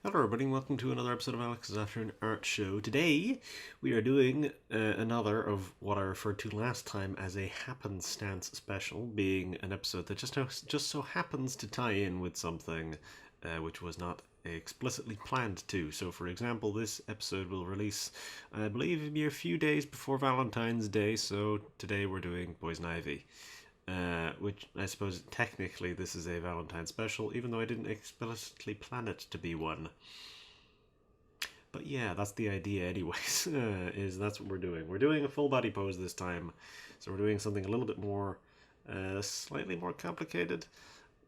Hello everybody and welcome to another episode of Alex's After an Art Show. Today we are doing another of what I referred to last time as a happenstance special, being an episode that just so happens to tie in with something which was not explicitly planned to. So for example, this episode will release, I believe, a mere few days before Valentine's Day, so today we're doing Poison Ivy. Which I suppose technically this is a Valentine special, even though I didn't explicitly plan it to be one. But yeah, that's the idea anyways, is that's what we're doing. We're doing a full body pose this time, so we're doing something a little bit more, slightly more complicated.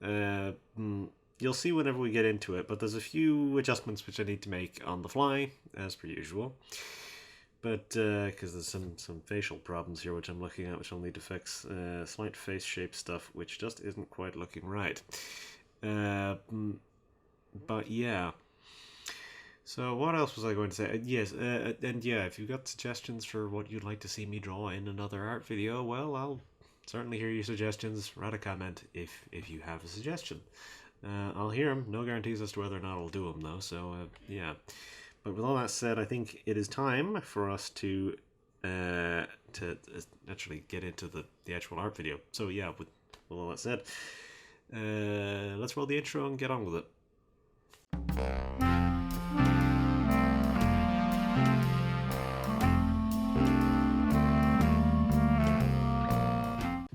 You'll see whenever we get into it, but there's a few adjustments which I need to make on the fly, as per usual. But because there's some facial problems here which I'm looking at, which I'll need to fix. Slight face shape stuff which just isn't quite looking right. But yeah. So what else was I going to say? Yes, and yeah, if you've got suggestions for what you'd like to see me draw in another art video, well, I'll certainly hear your suggestions. Write a comment if you have a suggestion. I'll hear them. No guarantees as to whether or not I'll do them though. So yeah. But with all that said, I think it is time for us to actually get into the actual art video. So yeah, with all that said, let's roll the intro and get on with it.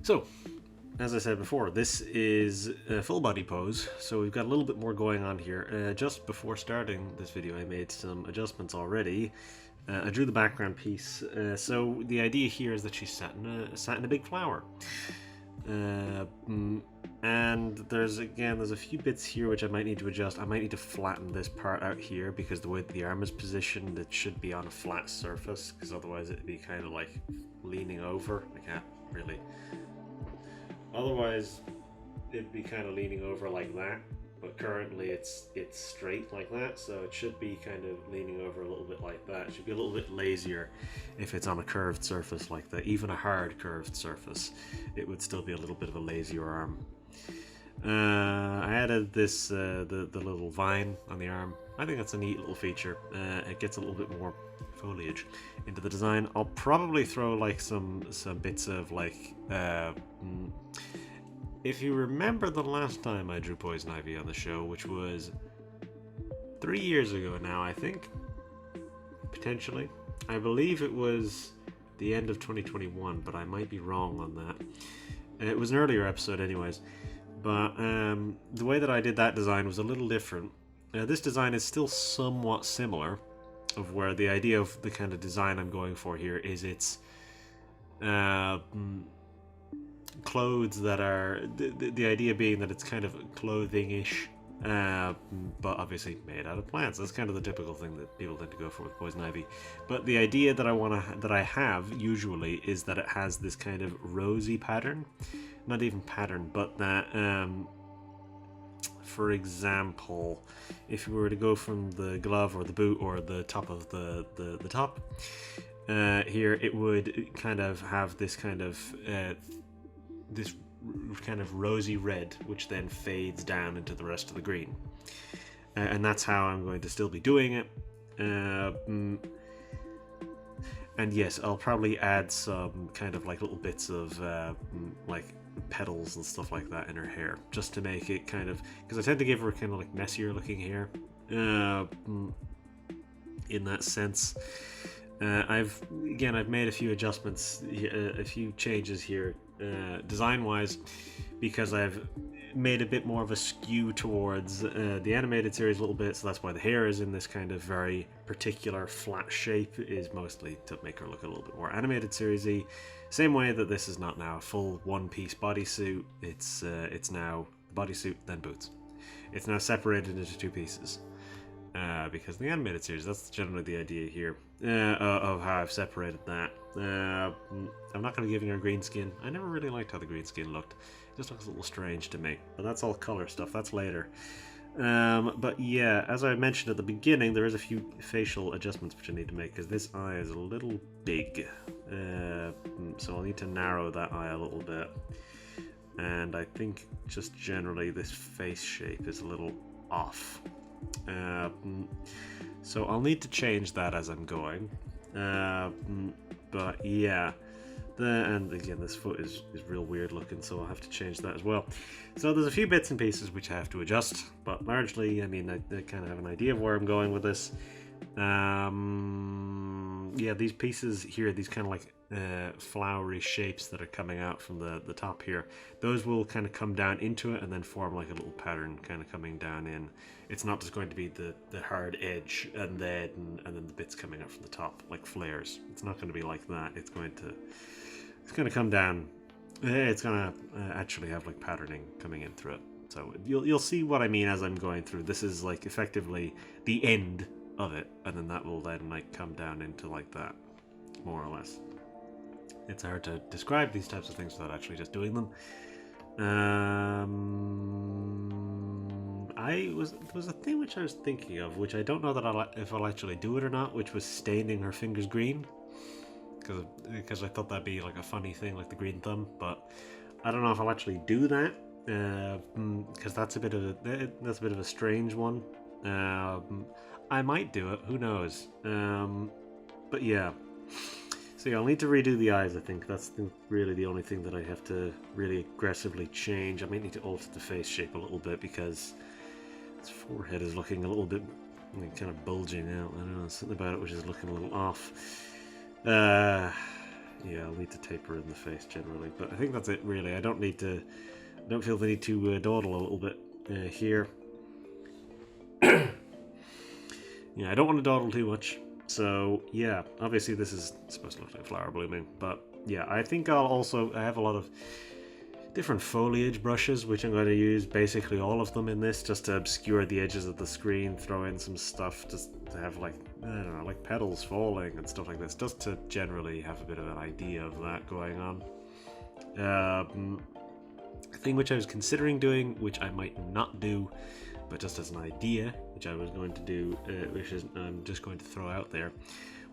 So, as I said before, this is a full body pose, so we've got a little bit more going on here. Just before starting this video, I made some adjustments already. I drew the background piece, so the idea here is that she's sat in a big flower. And there's a few bits here which I might need to adjust. I might need to flatten this part out here because the way the arm is positioned, it should be on a flat surface, because otherwise it'd be kind of like leaning over. I can't really... Otherwise, it'd be kind of leaning over like that, but currently it's straight like that, so it should be kind of leaning over a little bit like that. It should be a little bit lazier if it's on a curved surface like that. Even a hard curved surface, it would still be a little bit of a lazier arm. I added this the little vine on the arm. I think that's a neat little feature. It gets a little bit more foliage into the design. I'll probably throw like some bits of like if you remember the last time I drew Poison Ivy on the show, which was 3 years ago now, I think, potentially. I believe it was the end of 2021, but I might be wrong on that. It was an earlier episode anyways, but the way that I did that design was a little different. This design is still somewhat similar, of where the idea of the kind of design I'm going for here is it's clothes that are the idea being that it's kind of clothing-ish, but obviously made out of plants. That's kind of the typical thing that people tend to go for with Poison Ivy. But the idea that I have usually is that it has this kind of rosy pattern, not even pattern, but that for example, if you were to go from the glove or the boot or the top of the top here, it would kind of have this kind of rosy red, which then fades down into the rest of the green, and that's how I'm going to still be doing it. And yes, I'll probably add some kind of like little bits of like petals and stuff like that in her hair, just to make it kind of, because I tend to give her kind of like messier looking hair in that sense. I've made a few adjustments, a few changes here, design-wise, because I've made a bit more of a skew towards the animated series a little bit, so that's why the hair is in this kind of very particular flat shape, is mostly to make her look a little bit more animated series-y. Same way that this is not now a full one-piece bodysuit, it's now bodysuit, then boots. It's now separated into two pieces. Because the animated series, that's generally the idea here, of how I've separated that. I'm not going to be giving her green skin. I never really liked how the green skin looked. It just looks a little strange to me. But that's all color stuff, that's later. But yeah, as I mentioned at the beginning, there is a few facial adjustments which I need to make, because this eye is a little big. So I'll need to narrow that eye a little bit. And I think just generally this face shape is a little off. So I'll need to change that as I'm going. But yeah. And again, this foot is real weird looking, so I'll have to change that as well. So there's a few bits and pieces which I have to adjust, but largely, I mean, I kind of have an idea of where I'm going with this. Yeah, these pieces here, these kind of like flowery shapes that are coming out from the top here, those will kind of come down into it and then form like a little pattern kind of coming down in. It's not just going to be the hard edge and then the bits coming out from the top like flares. It's not going to be like that. It's going to come down. It's going to actually have like patterning coming in through it. So you'll see what I mean as I'm going through. This is like effectively the end of it, and then that will then like come down into like that, more or less. It's hard to describe these types of things without actually just doing them. There was a thing which I was thinking of, which I don't know that if I'll actually do it or not, which was staining her fingers green, because I thought that'd be like a funny thing, like the green thumb. But I don't know if I'll actually do that, because that's a bit of a strange one. I might do it, who knows. But yeah. So yeah, I'll need to redo the eyes, I think. That's really the only thing that I have to really aggressively change. I might need to alter the face shape a little bit because his forehead is looking a little bit kind of bulging out. I don't know, something about it which is looking a little off. Yeah, I'll need to taper in the face generally. But I think that's it, really. I don't feel the need to dawdle a little bit here. Yeah, I don't want to dawdle too much. So yeah, obviously this is supposed to look like a flower blooming, but yeah, I think I have a lot of different foliage brushes which I'm going to use, basically all of them in this, just to obscure the edges of the screen, throw in some stuff just to have like, I don't know, like petals falling and stuff like this, just to generally have a bit of an idea of that going on. A thing which I was considering doing, which I might not do, but just as an idea, which I was going to do, which is I'm just going to throw out there,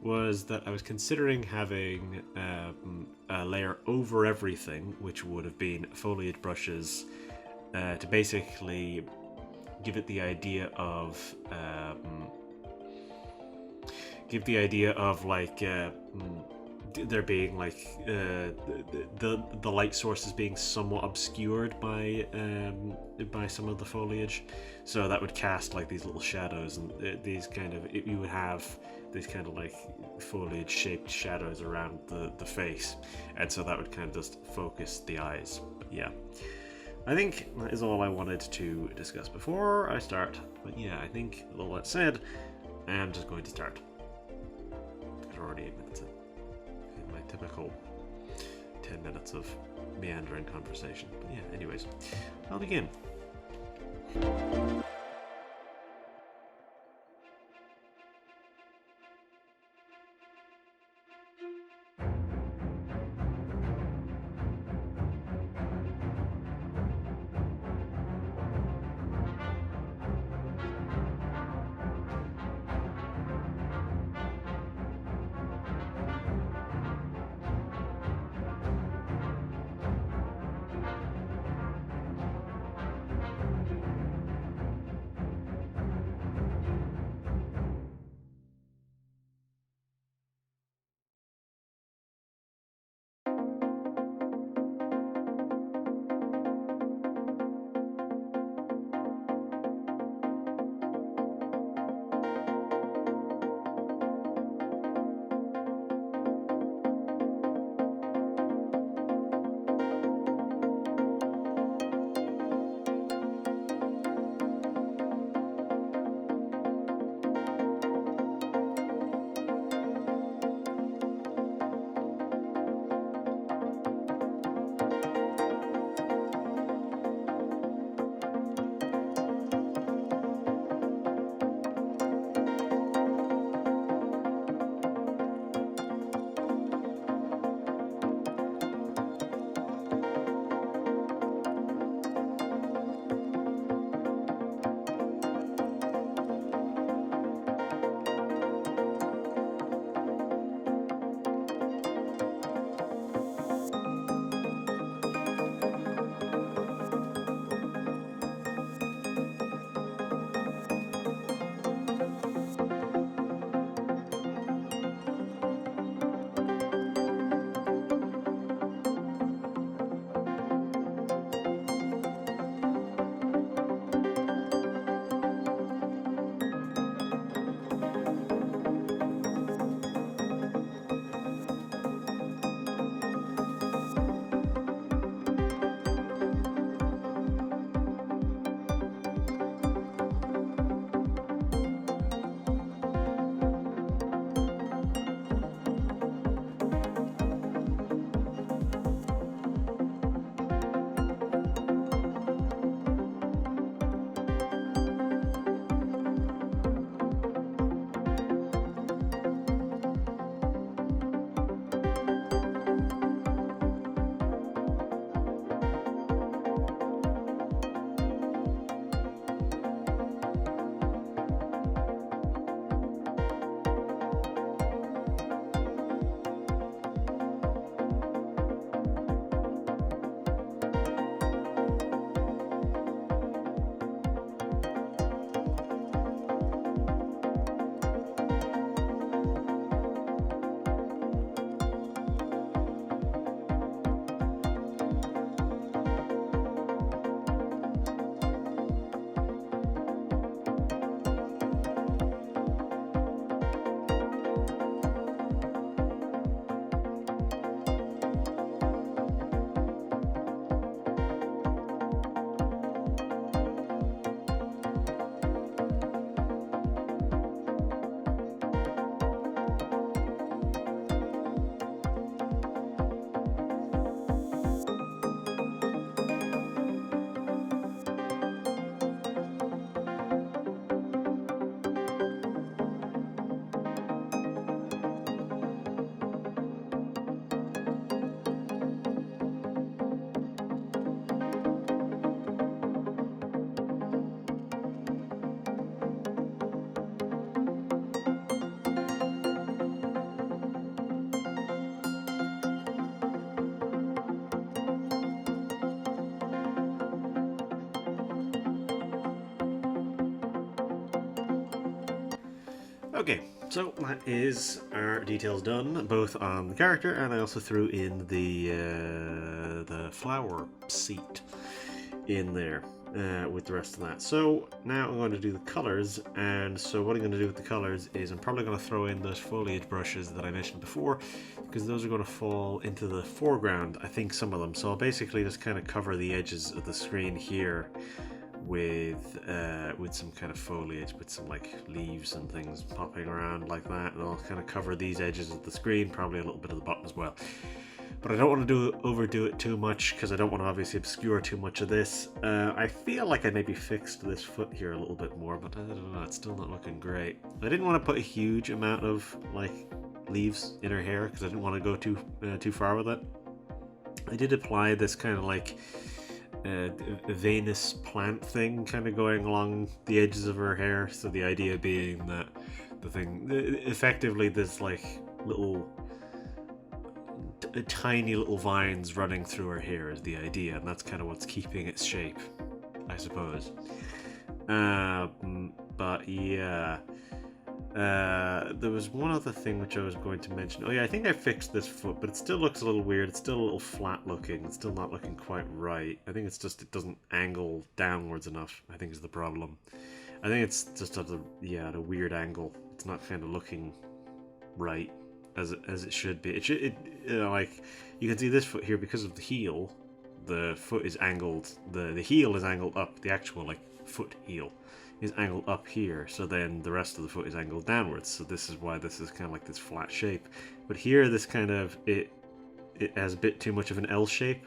was that I was considering having a layer over everything, which would have been foliage brushes, to basically give it the idea of like there being like the light sources being somewhat obscured by some of the foliage, so that would cast like these little shadows, and you would have these kind of like foliage shaped shadows around the face, and so that would kind of just focus the eyes. But yeah, I think that is all I wanted to discuss before I start. But yeah, I think with all that said, I am just going to start. We're already 8 minutes in. My typical 10 minutes of meandering conversation. But yeah, anyways, I'll begin. Okay, so that is our details done, both on the character, and I also threw in the flower seat in there with the rest of that. So now I'm going to do the colors, and so what I'm going to do with the colors is I'm probably going to throw in those foliage brushes that I mentioned before, because those are going to fall into the foreground, I think some of them. So I'll basically just kind of cover the edges of the screen here with some kind of foliage, with some like leaves and things popping around like that, and I'll kind of cover these edges of the screen, probably a little bit of the bottom as well. But I don't want to overdo it too much, because I don't want to obviously obscure too much of this. I feel like I maybe fixed this foot here a little bit more, but I don't know, it's still not looking great. I didn't want to put a huge amount of like leaves in her hair, because I didn't want to go too far with it. I did apply this kind of like Venus plant thing kind of going along the edges of her hair, so the idea being that the thing effectively there's like little tiny little vines running through her hair is the idea, and that's kind of what's keeping its shape, I suppose. But yeah, there was one other thing which I was going to mention. Oh yeah, I think I fixed this foot, but it still looks a little weird. It's still a little flat looking. It's still not looking quite right. I think it's just it doesn't angle downwards enough, I think is the problem. I think it's just at a weird angle. It's not kind of looking right as it should be. Like you can see this foot here, because of the heel, the foot is angled. The heel is angled up. The actual like foot heel is angled up here, so then the rest of the foot is angled downwards. So this is why this is kind of like this flat shape. But here, this kind of it has a bit too much of an L shape.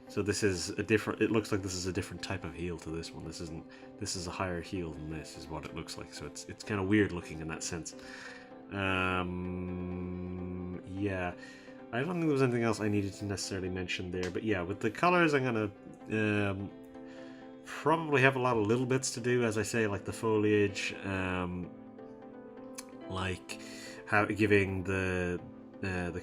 So this is a different. It looks like this is a different type of heel to this one. This isn't. This is a higher heel than this, is what it looks like. So it's kind of weird looking in that sense. Yeah, I don't think there was anything else I needed to necessarily mention there. But yeah, with the colors, I'm gonna probably have a lot of little bits to do, as I say, like the foliage, like how giving the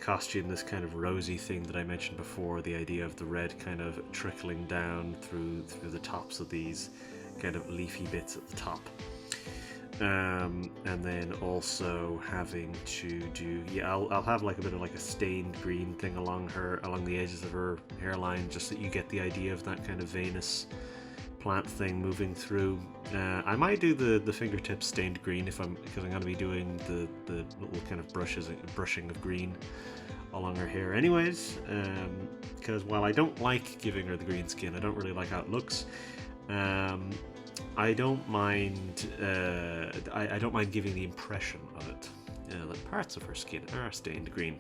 costume this kind of rosy thing that I mentioned before, the idea of the red kind of trickling down through the tops of these kind of leafy bits at the top. And then also having to do, yeah, I'll have like a bit of like a stained green thing along the edges of her hairline, just so that you get the idea of that kind of Venus plant thing moving through. I might do the fingertips stained green because I'm going to be doing the little kind of brushing of green along her hair anyways, because while I don't like giving her the green skin, I don't really like how it looks. I don't mind. I don't mind giving the impression of it. That parts of her skin are stained green.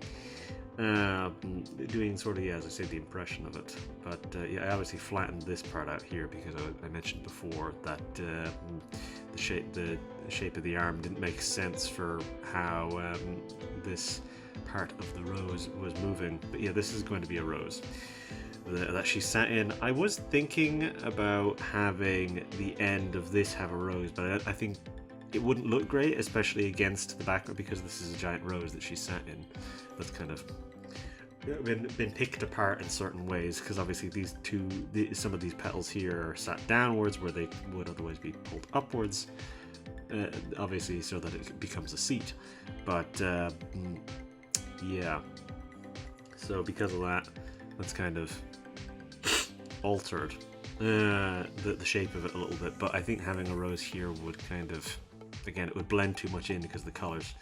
Doing sort of, yeah, as I say, the impression of it. But yeah, I obviously flattened this part out here because I mentioned before that the shape of the arm didn't make sense for how this part of the rose was moving. But yeah, this is going to be a rose that she sat in. I was thinking about having the end of this have a rose, but I think it wouldn't look great, especially against the background, because this is a giant rose that she sat in. That's kind of been picked apart in certain ways, because obviously some of these petals here are sat downwards where they would otherwise be pulled upwards, obviously so that it becomes a seat. But yeah, so because of that, that's kind of altered the shape of it a little bit. But I think having a rose here would kind of, again, it would blend too much in because of the colors.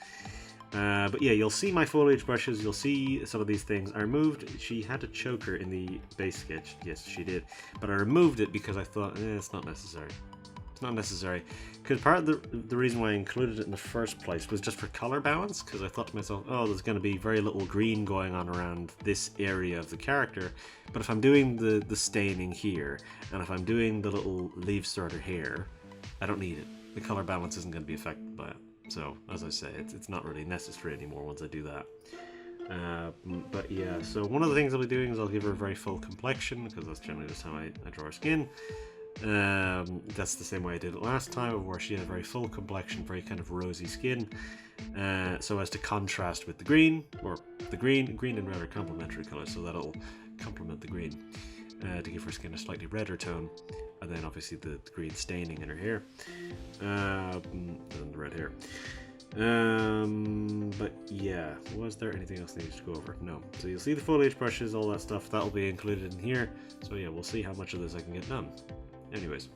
But yeah, you'll see my foliage brushes, you'll see some of these things. I removed, she had a choker in the base sketch, yes she did, but I removed it because I thought, it's not necessary. It's not necessary, because part of the reason why I included it in the first place was just for color balance, because I thought to myself, oh, there's going to be very little green going on around this area of the character, but if I'm doing the staining here, and if I'm doing the little leaves throughout her hair, I don't need it. The color balance isn't going to be affected by it. So, as I say, it's not really necessary anymore once I do that. But yeah, so one of the things I'll be doing is I'll give her a very full complexion, because that's generally just how I draw her skin. That's the same way I did it last time, where she had a very full complexion, very kind of rosy skin, so as to contrast with the green, or the green and red are complementary colors, so that'll complement the green, to give her skin a slightly redder tone. And then obviously the green staining in her hair, and the red hair. But yeah, was there anything else I needed to go over? No. So you'll see the foliage brushes, all that stuff, that'll be included in here. So yeah, we'll see how much of this I can get done. Anyways.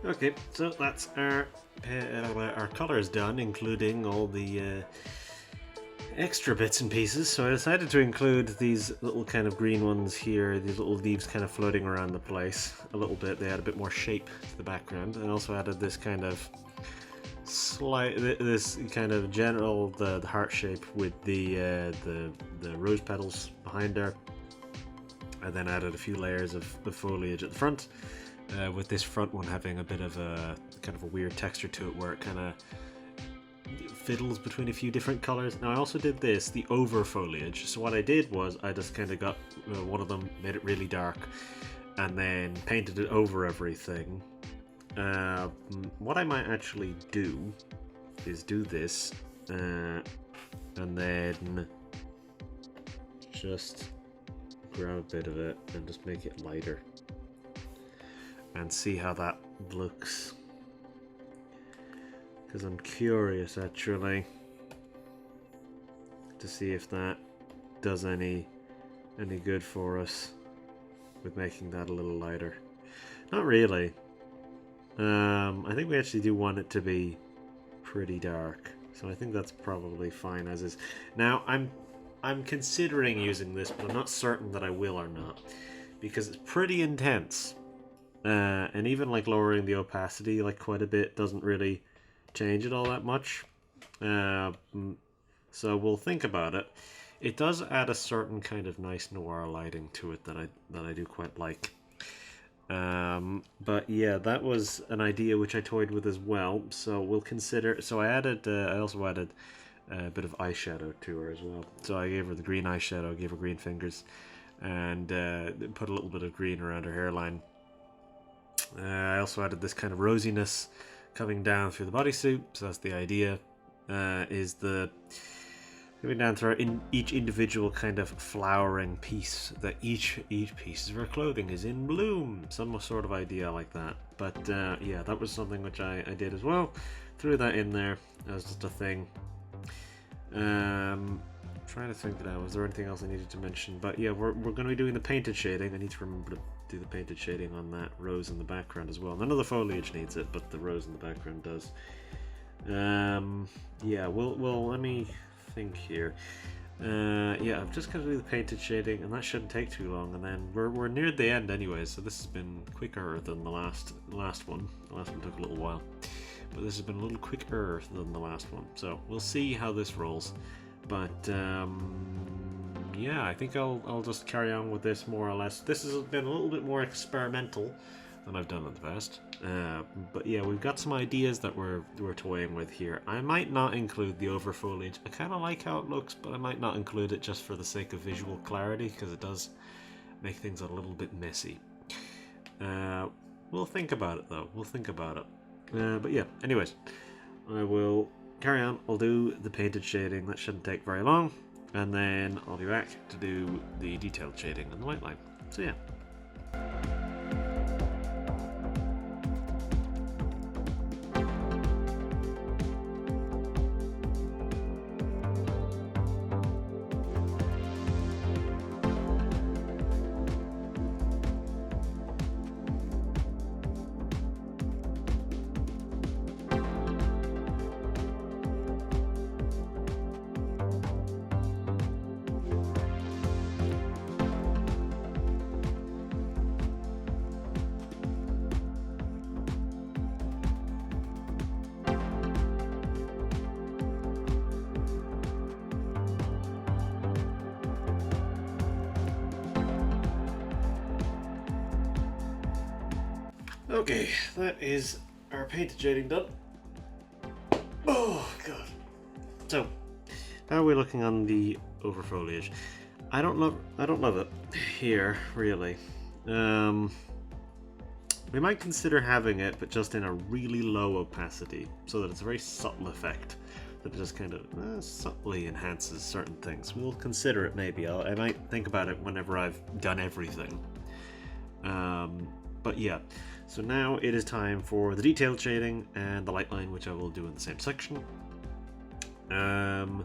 Okay, so that's our colours done, including all the extra bits and pieces. So I decided to include these little kind of green ones here, these little leaves kind of floating around the place a little bit. They add a bit more shape to the background. And also added this kind of this kind of general the heart shape with the rose petals behind there, and then added a few layers of the foliage at the front. With this front one having a bit of a kind of a weird texture to it, where it kind of fiddles between a few different colors. Now I also did this, the over foliage. So what I did was I just kind of got one of them, made it really dark, and then painted it over everything. What I might actually do is do this, and then just grab a bit of it and just make it lighter, and see how that looks, because I'm curious actually to see if that does any good for us with making that a little lighter. Not really. I think we actually do want it to be pretty dark, so I think that's probably fine as is. Now I'm considering using this, but I'm not certain that I will or not, because it's pretty intense. And even like lowering the opacity like quite a bit doesn't really change it all that much. So we'll think about it. It does add a certain kind of nice noir lighting to it that I do quite like. But yeah, that was an idea which I toyed with as well. So we'll consider. So I also added a bit of eyeshadow to her as well. So I gave her the green eyeshadow, gave her green fingers, and put a little bit of green around her hairline. I also added this kind of rosiness coming down through the bodysuit, so that's the idea, is the coming down through each individual kind of flowering piece, that each piece of her clothing is in bloom, some sort of idea like that. But yeah, that was something which I did as well, threw that in there as just a thing. Trying to think now, was there anything else I needed to mention? But yeah, we're going to be doing the painted shading. I need to remember to do the painted shading on that rose in the background as well. None of the foliage needs it, but the rose in the background does. Yeah, well, let me think here. Yeah, I'm just going to do the painted shading, and that shouldn't take too long. And then we're near the end anyway, so this has been quicker than the last one. The last one took a little while, but this has been a little quicker than the last one. So we'll see how this rolls. But yeah, I think I'll just carry on with this more or less. This has been a little bit more experimental than I've done in the past. But yeah, we've got some ideas that we're toying with here. I might not include the overfoliage. I kind of like how it looks, but I might not include it just for the sake of visual clarity, because it does make things a little bit messy. We'll think about it though. We'll think about it. But yeah, anyways, I will carry on. I'll do the painted shading. That shouldn't take very long. And then I'll be back to do the detailed shading and the white line. So yeah. Okay, that is our painted shading done. Oh god. So, how are we looking on the overfoliage? I don't love it here, really. We might consider having it, but just in a really low opacity, so that it's a very subtle effect that just kind of subtly enhances certain things. We'll consider it maybe. I might think about it whenever I've done everything. But yeah, so now it is time for the detailed shading and the light line, which I will do in the same section. I'm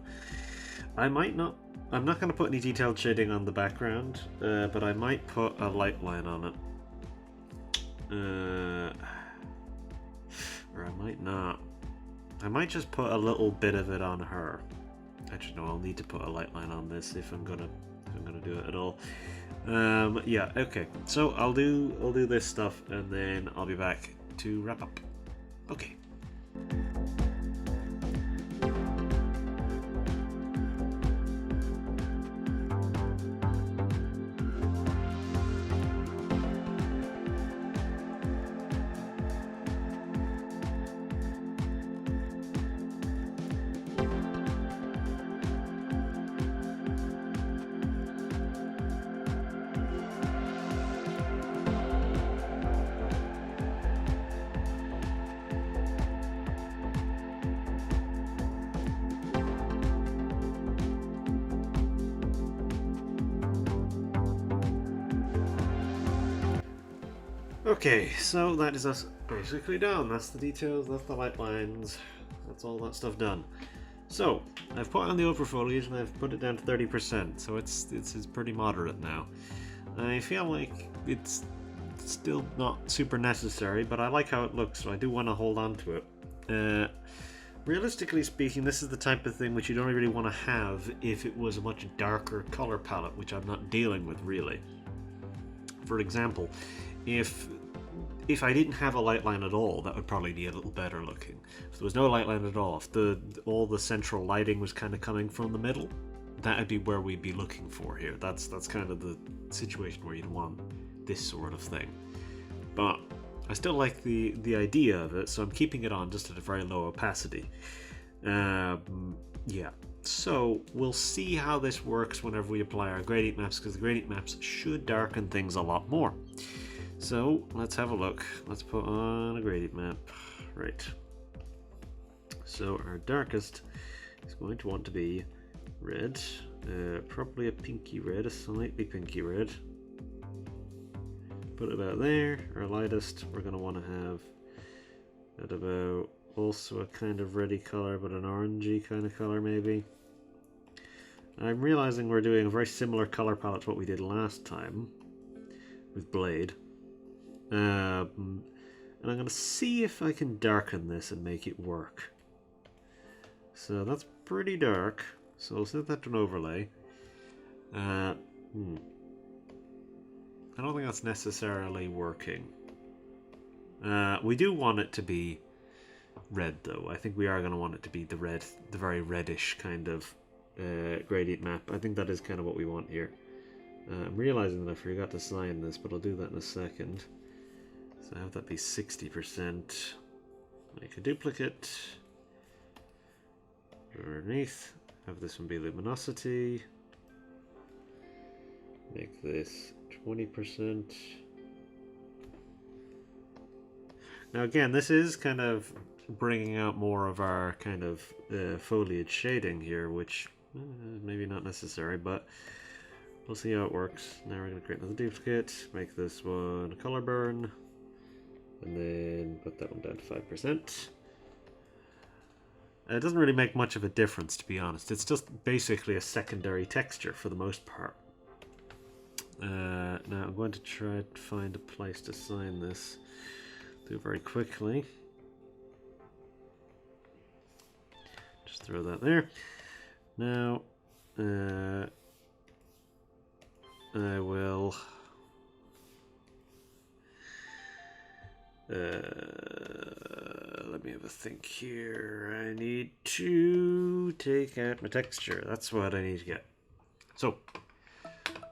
not going to put any detailed shading on the background, but I might put a light line on it. Or I might not. I might just put a little bit of it on her. Actually, no, I'll need to put a light line on this if I'm gonna do it at all. Yeah, okay. So I'll do this stuff and then I'll be back to wrap up. Okay. Okay, so that is us basically done. That's the details, that's the light lines, that's all that stuff done. So, I've put on the overfoliage and I've put it down to 30%, so it's pretty moderate now. I feel like it's still not super necessary, but I like how it looks, so I do want to hold on to it. Realistically speaking, this is the type of thing which you don't really want to have if it was a much darker color palette, which I'm not dealing with really. For example, if I didn't have a light line at all, that would probably be a little better looking. If there was no light line at all, if all the central lighting was kind of coming from the middle, that would be where we'd be looking for here. That's kind of the situation where you'd want this sort of thing. But I still like the idea of it, so I'm keeping it on just at a very low opacity. Yeah, so we'll see how this works whenever we apply our gradient maps, because the gradient maps should darken things a lot more. So let's have a look. Let's put on a gradient map. Right. So our darkest is going to want to be red, probably a pinky red, a slightly pinky red. Put it about there. Our lightest we're going to want to have at about also a kind of reddy color, but an orangey kind of color maybe. I'm realizing we're doing a very similar color palette to what we did last time with Blade. And I'm going to see if I can darken this and make it work. So that's pretty dark, so I'll set that to an overlay. I don't think that's necessarily working. We do want it to be red though. I think we are going to want it to be the very reddish kind of gradient map. I think that is kind of what we want here. I'm realizing that I forgot to sign this, but I'll do that in a second. So have that be 60%. Make a duplicate. Underneath, have this one be luminosity. Make this 20%. Now again, this is kind of bringing out more of our kind of foliage shading here, which maybe not necessary, but we'll see how it works. Now we're going to create another duplicate, make this one a color burn, and then put that one down to 5%. It doesn't really make much of a difference, to be honest. It's just basically a secondary texture for the most part. Now I'm going to try to find a place to sign this. Do it very quickly. Just throw that there. Now, I will let me have a think here. I need to take out my texture. That's what I need to get. So,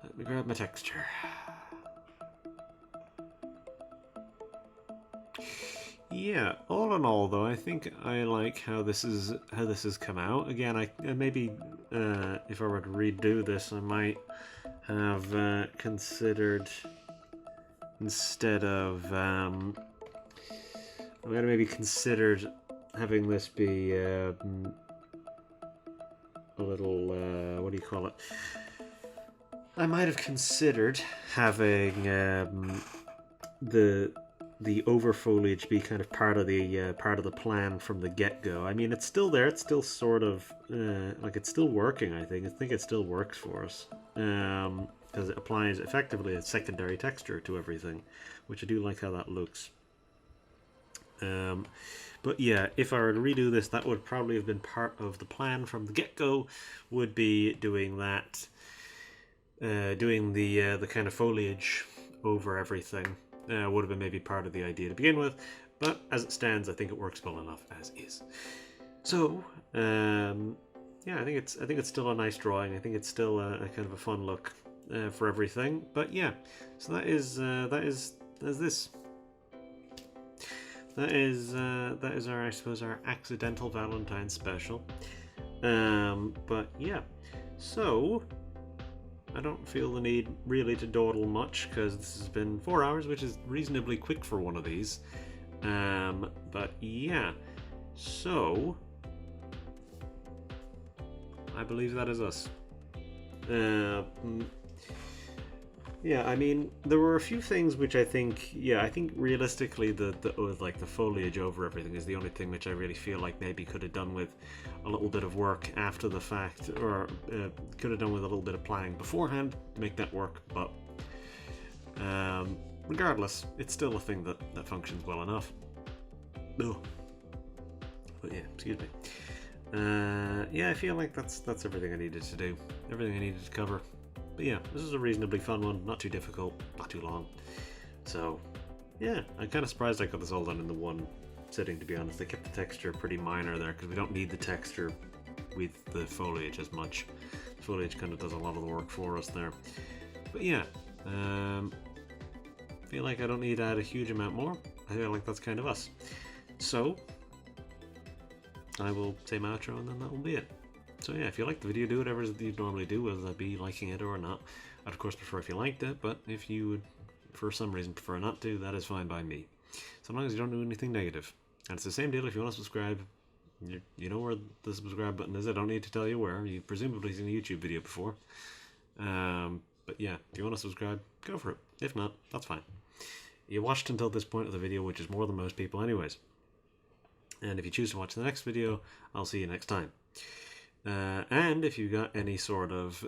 let me grab my texture. Yeah, all in all, though, I think I like how this has come out. Again, I maybe if I were to redo this, I might have considered instead of I might have maybe considered having this be a little what do you call it? I might have considered having the over foliage be kind of part of the plan from the get-go. I mean, it's still there. It's still sort of like it's still working. I think it still works for us because it applies effectively a secondary texture to everything, which I do like how that looks. But yeah, if I were to redo this, that would probably have been part of the plan from the get-go. Would be doing that, doing the kind of foliage over everything. Would have been maybe part of the idea to begin with, but as it stands, I think it works well enough as is. So, yeah, I think it's still a nice drawing. I think it's still a kind of a fun look for everything. But yeah, so that is this. That is our, I suppose, our accidental Valentine's special. But yeah, so I don't feel the need really to dawdle much because this has been 4 hours, which is reasonably quick for one of these. But yeah, so I believe that is us. Yeah, I mean, there were a few things which I think realistically the like the foliage over everything is the only thing which I really feel like maybe could have done with a little bit of work after the fact, or could have done with a little bit of planning beforehand to make that work. But regardless, it's still a thing that functions well enough. Ugh. But yeah, excuse me. Yeah, I feel like that's everything I needed to do, everything I needed to cover. But yeah, this is a reasonably fun one, not too difficult, not too long. So yeah, I'm kind of surprised I got this all done in the one sitting, to be honest. I kept the texture pretty minor there because we don't need the texture with the foliage as much. The foliage kind of does a lot of the work for us there. But yeah, feel like I don't need to add a huge amount more. I feel like that's kind of us. So I will say my outro and then that will be it. So yeah, if you liked the video, do whatever you normally do, whether that be liking it or not. I'd of course prefer if you liked it, but if you would for some reason prefer not to, that is fine by me. So long as you don't do anything negative. And it's the same deal if you want to subscribe. You know where the subscribe button is. I don't need to tell you where. You've presumably seen a YouTube video before. But yeah, if you want to subscribe, go for it. If not, that's fine. You watched until this point of the video, which is more than most people anyways. And if you choose to watch the next video, I'll see you next time. And if you got any sort of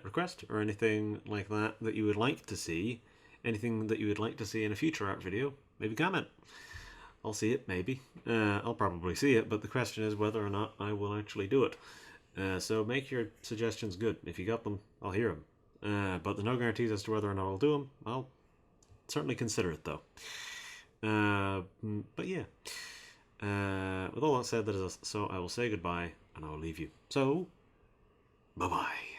request or anything like that you would like to see, anything that you would like to see in a future art video, maybe comment. I'll see it, maybe. I'll probably see it, but the question is whether or not I will actually do it. So make your suggestions good. If you got them, I'll hear them. But there's no guarantees as to whether or not I'll do them. I'll certainly consider it, though. But yeah. With all that said, so I will say goodbye and I will leave you. So, bye-bye.